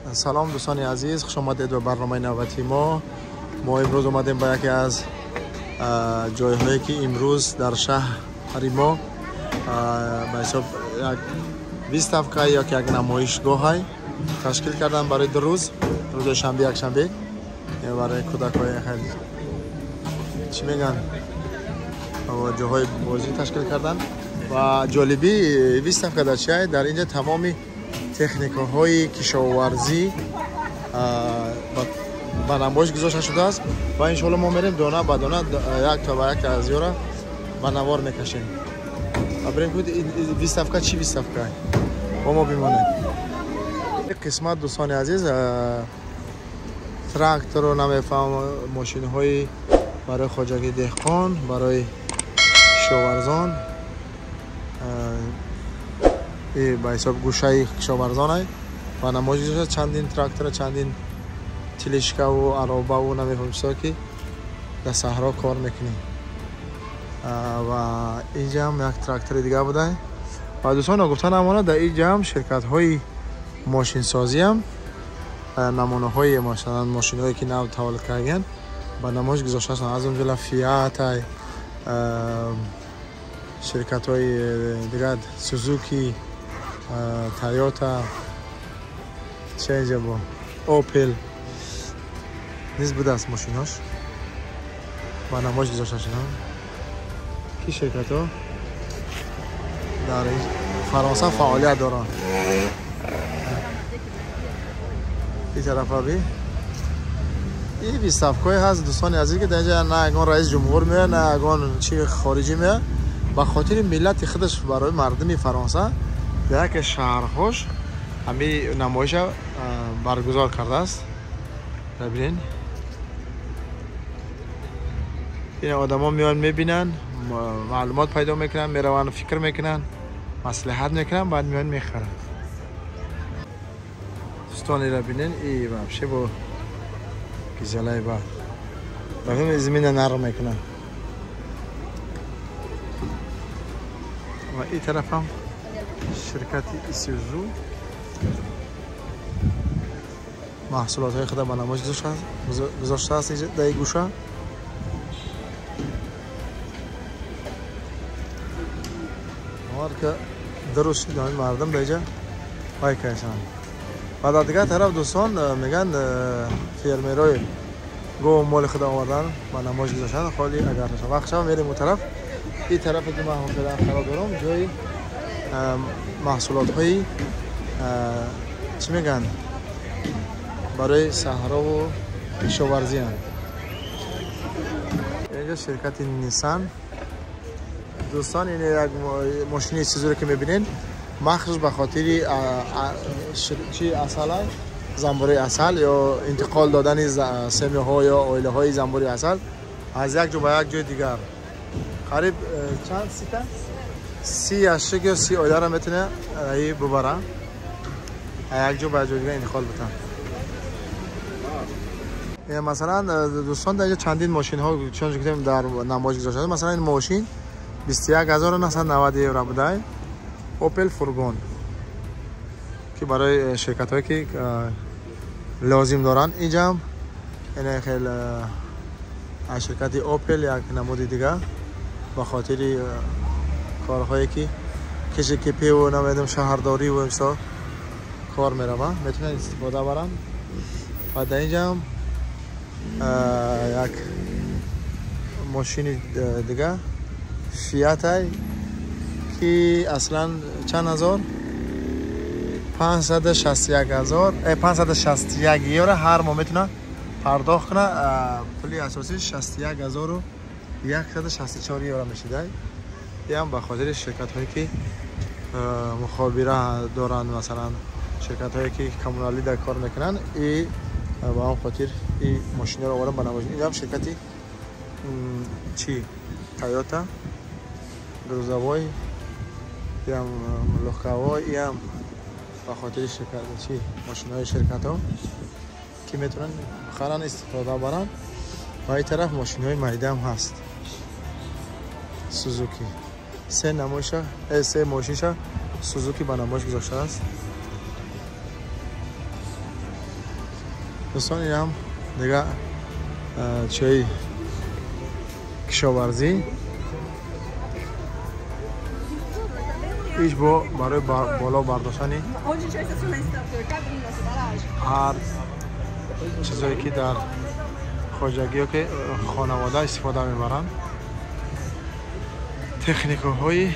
سلام دوستان عزیز، خوش آمدید به برنامه نوبتی ما امروز اومدیم با یکی از جایهایی که امروز در شهر ما به حساب 20 هفته یک نمایشگاه تشکیل کردن برای دو روز شنبه یک شنبه برای کودک‌های خیلی چی میگن جاهای بازی تشکیل کردن و جالبی 20 هفته در چیه در اینجا تمامی تکنیک‌های کشاورزی با نمایش گذاشته شده است و ان شاءالله ما میریم دانه به دانه یک تا یک از یورا با نوار میکشیم و بریم که 20 هفته چی 20 هفته با ما بمانید. قسمت دوستان عزیز تراکتور و نمیفهم ماشین های برای خواجگی دهقان برای کشاورزان به حساب گوشه کشاورزان های و نمایش چندین تراکتور چندین تلیشکا و عربه و نمیفهم چیزا که در صحرا کار میکنیم و اینجا هم یک تراکتور دیگه بوده و دوستان گفتن امانه در اینجا هم شرکت های ماشین سازی هم نمونه های ماشین هایی که نو تولید کردن با نمایش گذاشته هستن از اونجا فیات شرکت های دیگه سوزوکی تویوتا چه اینجا با اوپل نیز بوده است ماشیناش با نمایش گذاشته شدن. کی شرکت ها در فرانسه فعالیت دارن این طرف ها بی این 20 هفته هست دوستان عزیز که در اینجا نه اگان رئیس جمهور میه نه اگان چی خارجی میه به خاطر ملت خودش برای مردم فرانسه در یک شهرهاش همین نمایش برگزار کرده است. ببینین این آدم ها میان میبینن معلومات پیدا میکنن میروان فکر میکنن مصلحت میکنن بعد میان میخرن. دوستانی را بینین ای بابشه با گزلای بعد ببین زمین نرم میکنن و این طرف هم شرکت ایسوزو محصولات های خود با نمایش گذاشته است در این گوشه که درست دارن مردم دیگه پای کشن و در دیگه طرف دوستان میگن فیرمرای گو مال خود آوردن و نمایش گذاشتن خالی اگر نشه وقت شما میریم اون طرف این طرف که من فعلا خراب دارم جای محصولات های چی میگن برای صحرا و کشاورزی هست. اینجا شرکت نیسان دوستان این یک ماشین سوزوکی که میبینین مخصوص به خاطر چی اصل زنبوری اصل یا انتقال دادن سمی ها یا آیله های زنبوری اصل از یک جا به یک جای دیگر قریب چند سیتا 30 اشک یا 30 آیله را میتونه ببره یک جا به جای دیگر انتقال بتن. مثلا دوستان در چندین ماشین ها چون گفتیم در نمایش گذاشته مثلا این ماشین 21990 یورو بوده اوپل فورگون که برای شرکت هایی که لازم دارن اینجا هم این خیلی شرکت اوپل یک نمود دیگه با خاطر کارهایی که کشی کپی و نمیدونم شهرداری و امسا کار میروه میتونن استفاده برن و در اینجا هم یک ماشین دیگه فیات های که اصلا چند هزار 561 یورو هر ماه میتونه پرداخت کنه پولی اساسی 61164 یورو میشه. این هم به خاطر شرکت هایی که مخابره دارن مثلا شرکت هایی که کمونالی در کار میکنن ای با هم خاطر این ماشین رو آورن بنابراین این هم شرکتی چی تویوتا گروزاوای هم لوکاوای هم به خاطر شرکت چی ماشین های شرکت ها که میتونن بخرن استفاده برن و این طرف ماشین های میده هم هست سوزوکی سه ماشینش سوزوکی با نمایش گذاشته است دوستان این هم دیگه چای کشاورزی ایش برای بالا برداشتن هر چیزایی که در خواجگی ها که خانواده استفاده میبرن، تکنیک‌های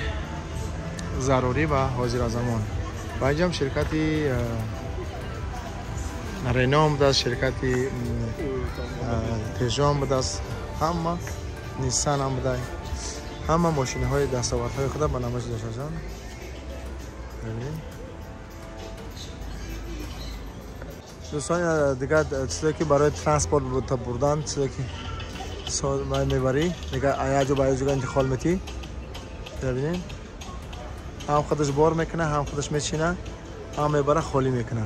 ضروری و حاضر زمان. و اینجا هم شرکتی رنو آمده است، شرکتی پژو آمده است، همه نیسان آمده است، همه ماشین های دستاوردهای خود به نمایش داشتن. دوستان دیگه چیزی که برای ترانسپورت بردن، چیزی که میبری دیگه ایاجو با ایاجو انتقال میتی، ببینید هم خودش بار میکنه، هم خودش میچینه، هم میبره خالی میکنه.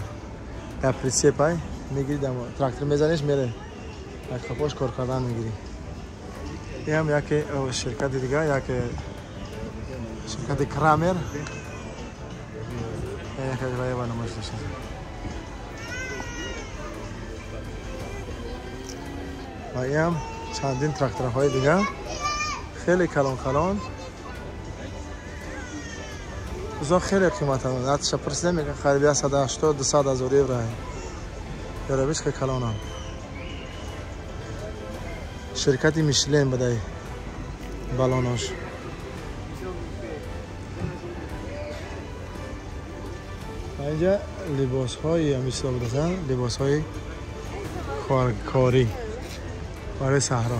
در پرینسیپ های میگیری دم تراکتور میزنیش میره یک خپاش کار کردن میگیری. این هم یک شرکت دیگه، یک شرکت کرامر، یک اجرای با نمایش داشته. و این هم چندین تراکتورهای دیگه خیلی کلان کلان، اونا خیلی قیمت هم دارن. حتی پرسیدم میگن خریده 180-200 هزار یورو هست. یارویش که کلان هم شرکتی میشلین بده بالاناش. اینجا لباس های همیشه بودن، لباس های کاری برای صحرا.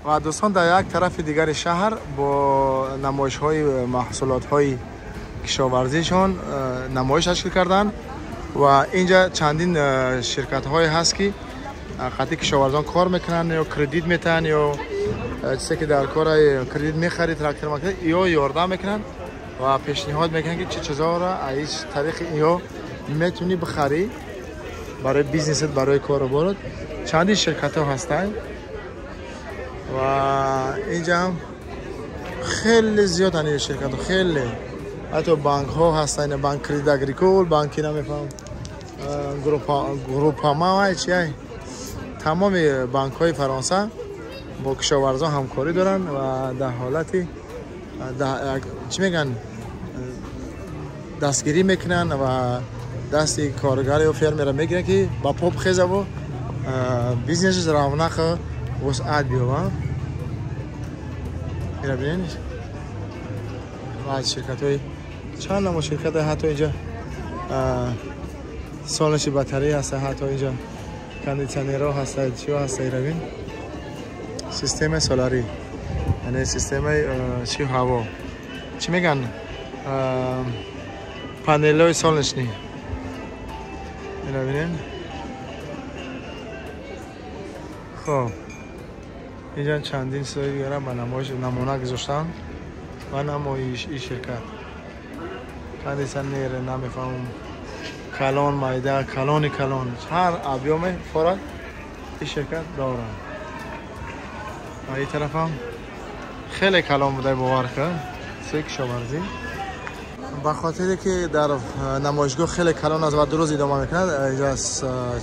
و دوستان در یک طرف دیگر شهر با نمایش های محصولات های کشاورزیشان نمایش تشکیل کردن و اینجا چندین شرکت های هست که قطعی کشاورزان کار میکنن یا کردیت میتن یا چیزی که در کار کردیت میخرید تراکتور ماکت یا یاردم میکنن و پیشنهاد میکنن که چه چیزا را از طریق یا میتونی بخری برای بیزنست، برای کاروبارت. چندین شرکت ها هستن و اینجا هم خیلی زیاد هنی شرکت ها، خیلی حتی بانک ها هستن، بانک کردیت اگریکول، بانکی نمیفهم گروپاما و چیه، تمام بانک های فرانسه با کشاورزان همکاری دارن و در حالتی چی میگن دستگیری میکنن و دستی کارگری و فرمی را میگیرن که با پاپ خیزه و بیزنس رونق وسعت بیاورن. میره ببینید و از شرکت های چند نوع شرکت حتی اینجا سالنشی بطری هست، حتی اینجا کاندیشنر هست، چی هست ایران سیستم سولاری، یعنی سیستم چی هوا چی میگن پانل های سالنشی. ببینید خب اینجا چندین سری دیگه با نمایش نمونه گذاشتن و نمایش این شرکت کاندیشنر نمیفهمم کلان مایده کلان هر ابیوم فرات این شرکت دارن. و این طرف هم خیلی کلان بوده باور کرد سه کشاورزی به خاطری که در نمایشگاه خیلی کلان از و دو روز ادامه میکند. اینجا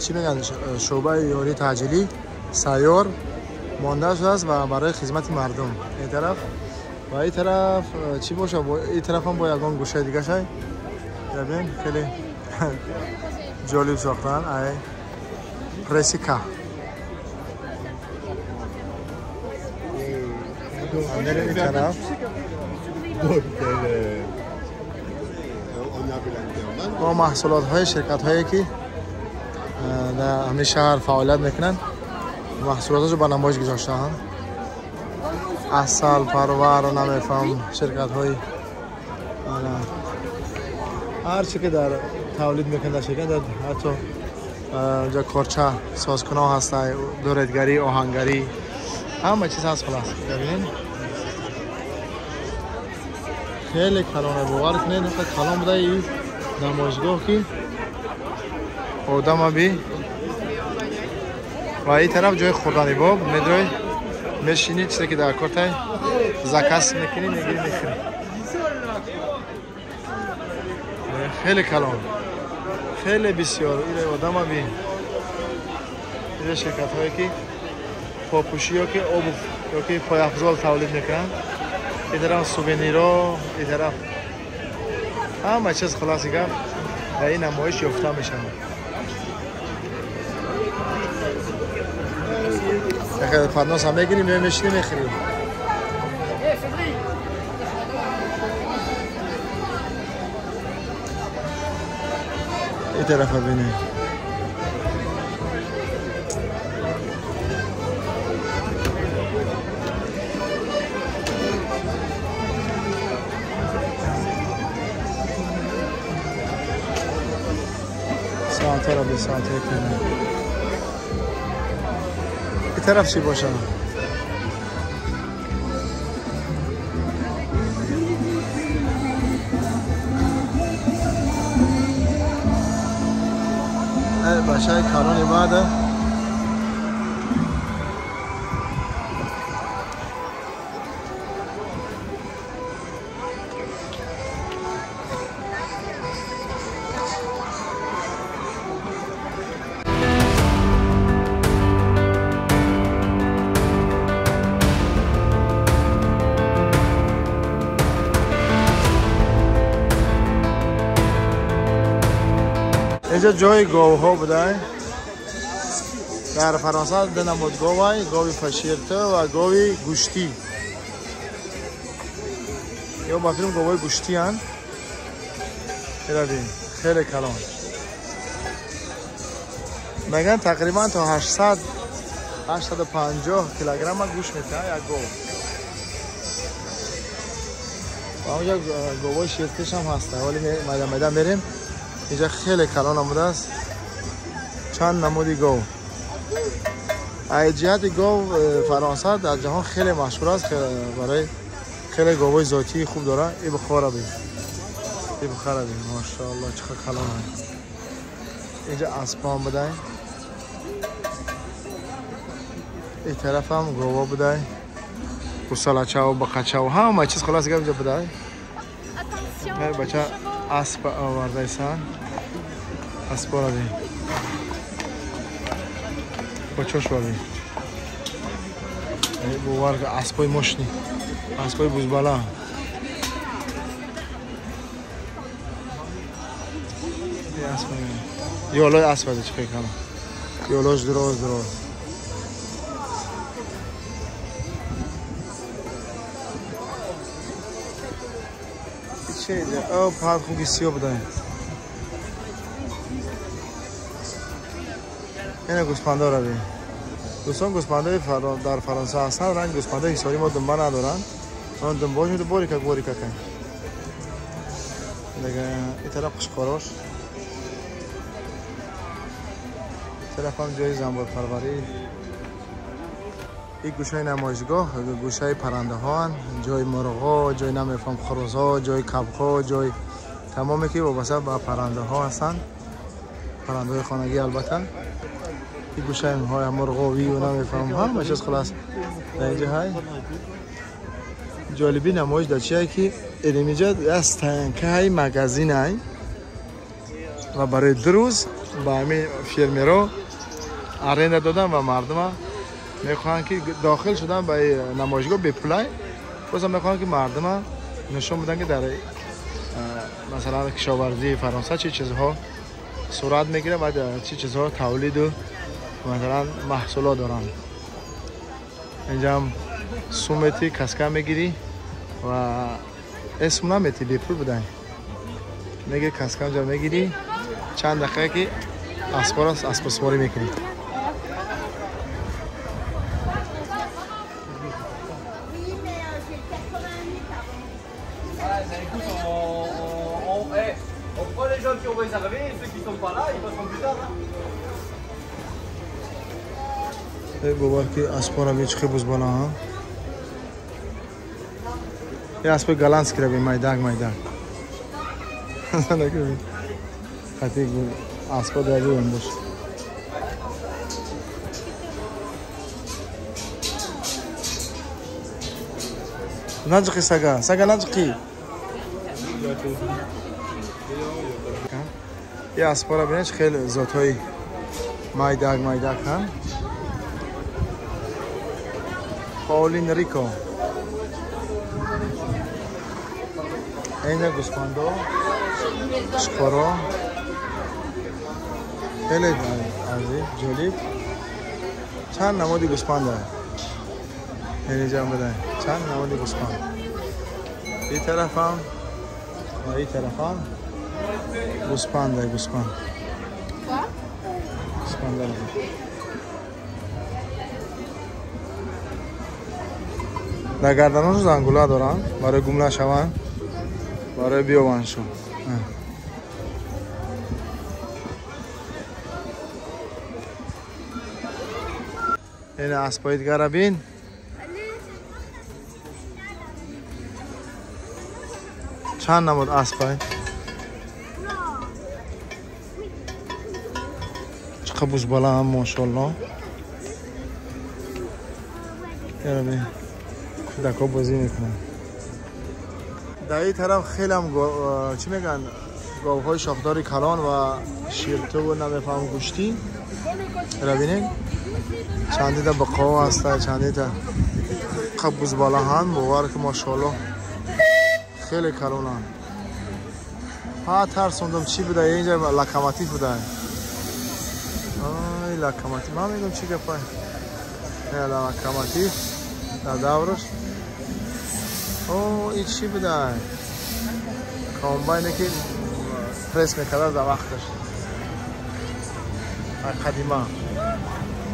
چی میگن شعبه یاری تعجیلی سیار مانده شده است و برای خدمت مردم. این طرف و این طرف چی باشه، این طرف هم با یگان گوشه دیگه شای ببین خیلی جالب ساختن. ای پرسیکا این طرف با محصولات های شرکت هایی که در همین شهر فعالیت میکنن محصولاتش رو با نمایش گذاشتن. اصل پرور نمیفهم شرکت های هر چی که در تولید میکنه شرکت در حتی اونجا کارچه سازکنه هست، دوردگری، آهنگری، همه چیز هست. خلاص ببینید خیلی کلانه باور کنید نقطه کلان بوده این نمایشگاه که آدم بی و این طرف جای خوردنی باب میدروی میشینی چیزی که در کارت زکاس میکنی میگیری میخری. خیلی کلان، خیلی بسیار. این آدم ها بین این شرکت هایی که پاپوشی ها که آب یا که پای افزال تولید میکنن، این طرف سوونیرها، این طرف همه چیز خلاصی گفت در این نمایش یافته میشن. اگر پرناس هم میگیریم نوی میشینیم میخریم. این طرف ببینید ساعت را به ساعت کنه. این طرف چی باشه؟ باشه کارانی بعده اینجا جای گاوها بوده. در فرانسه دو نمود گاوی، گاوی فشیرته و گاوی گوشتی. یا با فیلم گاوی گوشتی هن. خیلی کلان. میگن تقریبا تا 850 کیلوگرم گوشت میده یک گاو. و اونجا گاوی شیرتش هم هسته. ولی میدم بریم. اینجا خیلی کلان آمده است. چند نمودی گاو. ایجاد گاو فرانسه در جهان خیلی مشهور است که برای خیلی گاوهای ذاتی خوب داره. این بخوره بید. این بخوره بید. ماشاءالله چقدر کلان است. اینجا اسبان بده. این طرف هم گاوا بده. گوساله و بقچه و همه چیز خلاص اینجا بده. بچه اسب آورده ایستن. اسبا را بید. بچه‌ش ببین. ای بوار که اسبای مشنی. اسبای بوزبالا. این اسبای. یولای اسباده چه فکر کنم. یولاش دراز. چه ایده؟ او پاد خوگی سیاه بودن. اینه گوسپنده را بید. دوستان گوسپنده در فرانسه هستن. رنگ گوسپنده حسابی ما دنبه ندارن. من دنباش میده باری که کن. دیگه این طرف قشقاراش. این طرف هم جای زنبور پروری. این گوشه نمایشگاه گوشه پرنده ها هن. جای مرغ ها، جای نمیفهم خروس ها، جای کبک ها، جای تمامی که وابسته به پرنده ها هستن. پرنده های خانگی البته. این گوشه های مرغاوی و نمیفهم همه چیز خلاص در اینجا های. جالبی نمایش در چیه که اینجا از تنکه های مگزین های و برای 2 روز با همین فیرمیرا ارنده دادن و مردم میخوان که داخل شدن به نمایشگاه بپولای. بازم میخوان که مردم نشون بدن که در مثلا کشاورزی فرانسه چه چیزها صورت میگیره و چه چیزها تولید و مثلا محصولات دارن. اینجا هم سومتی کسکه میگیری و اسم نمیتی بیپول بدن. میگه کسکه اونجا میگیری چند دقیقه که اسب سواری میکنی. بابا که اسب را میچ خیلی بزبالا ها. یه اسب گلانس کرده میداگ. نکنی. خطی اسب داری هم باشه. نجقی سگا نجقی. یه اسپارا بینش خیلی زاتای مایداگ هم. پاولین ریکو. اینه گوسپاندو. شکارا. خیلی عزیز جالب. چند نمودی گوسپند داره. اینجا بده. چند نمودی گوسپند. این طرف هم و این طرف هم گوسپند داره گوسپند داره. در گردنان رو زنگوله دارن برای گمله شوند برای بیابانشون. این اسبای دیگر را بین. چند نمود اسبای؟ چقدر بوز بالا هم ماشاءالله. یارا بین کودکا بازی میکنن. در این طرف خیلی هم چی میگن گاوهای شاخدار کلان و شیرتو و نمیفهم گوشتی را بینین. چندی تا بقاو هسته چندی تا قبوز بالا هم باور که ماشاءالله خیلی کلونن. ها ترسوندم چی بوده اینجا لکماتی بوده. آی لکماتی من میگم چی گفته نه لکماتی در دورش. او این چی بوده کامباینه که پرس میکرده در وقتش قدیمه.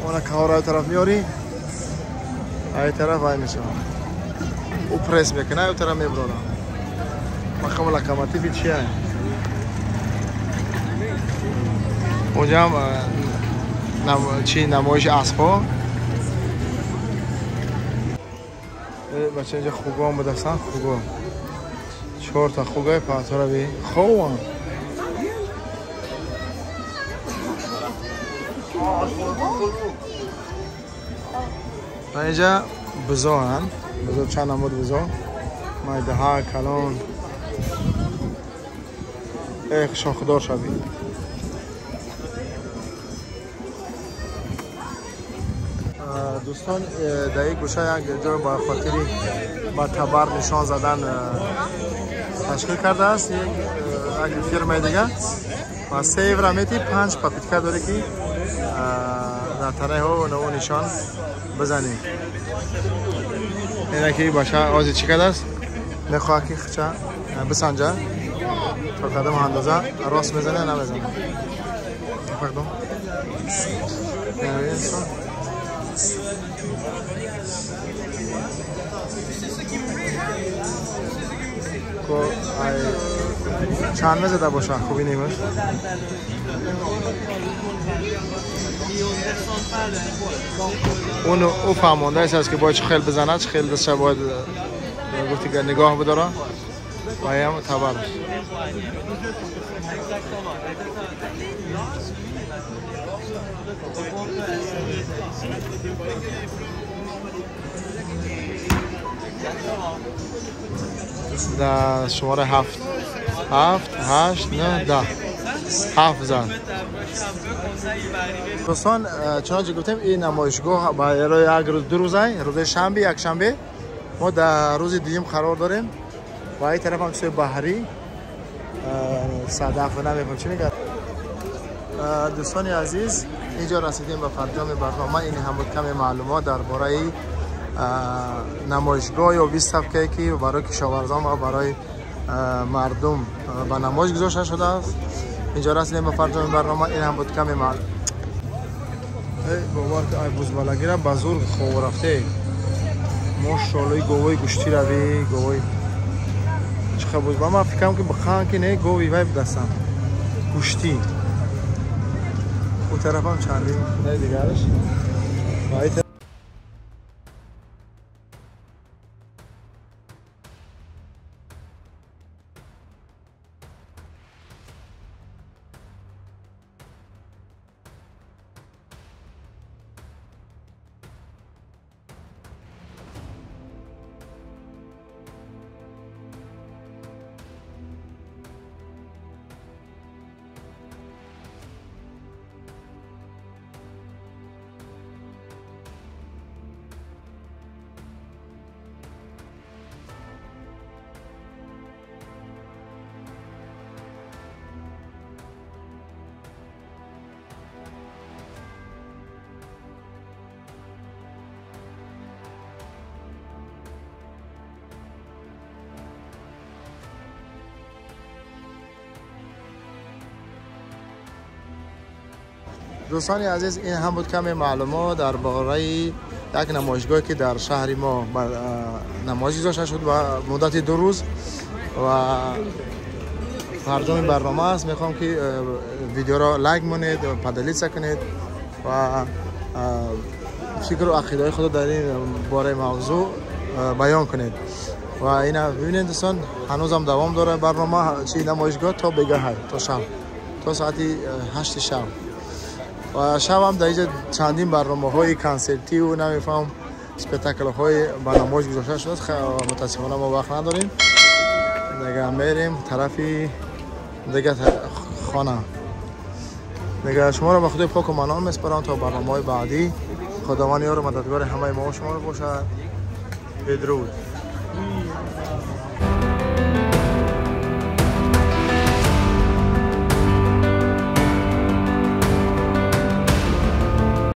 اون کارای طرف میاری ای طرف ای میشه او پرس میکنه او طرف میبره. مقام لکماتی چیه اونجا هم چی نمایش اسبا. بچه اینجا خوگا هم بدستن. خوگا 4 تا خوگای پاتورا بی خواه هم و اینجا بزا هم بزا چند نمود بزا مایده ها کلان ایخ شاخدار شدی. دوستان در یک گوشه یک جای با خاطری با تبر نشان زدن تشکیل کرده است. یک فرمای دیگه و 3 ایورامیتی 5 پاپیتکا داره که در تنه ها و نو نشان بزنیم. اینه که باشه آزی چی کرده است میخواه که خچه بسنجه تا قدم اندازه راست میزنه نمیزنه. فقدم چند میزده باشه خوبی نیمش. اون او فهمانده است که باید چه خیل بزنه چه خیل دسته باید گفتی که نگاه بداره و هم تبرش. در شماره 7 8 9 10 7 زن. دوستان چنانچه گفتیم این نمایشگاه برای یک روز 2 روزه. روز شنبه یک شنبه ما در روز دوم قرار داریم و این طرف هم سوی بحری صدف و نمیفهم چی میگه. دوستان عزیز اینجا رسیدیم به پرجام برنامه. این هم بود کمی معلومات درباره نمایشگاه یا ویستافکه که برای کشاورزان و برای مردم به نمایش گذاشته شده است. اینجا رسیدیم به پرجام برنامه. این هم بود کمی معلومات. باور که ای بزبالگی را بزرگ خواه رفته ماشاءالله گوی گوشتی روی گوی چقدر بزرگ. من فکرم که بخوام که نه گوی وای بدستم گوشتی اون طرف هم چندی نه دیگرش. دوستان عزیز این هم بود کمی معلومات درباره یک نمایشگاهی که در شهر ما نمایش گذاشته شد و مدت 2 روز و ترجمه برنامه است. میخوام که ویدیو را لایک کنید و پدلیت کنید و فکر و عقیده خود در این باره موضوع بیان کنید. و اینا ببینید دوستان هنوز هم دوام داره برنامه چی نمایشگاه تا بگه تا شب تا ساعتی 8 شب و شب هم در اینجا چندین برنامه های کنسرتی و نمیفهم اسپکتاکل های برنامه گذاشته شد. متاسفانه ما وقت نداریم دیگه، میریم طرفی دیگه خانه دیگه. شما را به خدای پاک و منان میسپارم تا برنامه های بعدی. خداوند یار و مددگار همه ما و شما باشد. بدرود.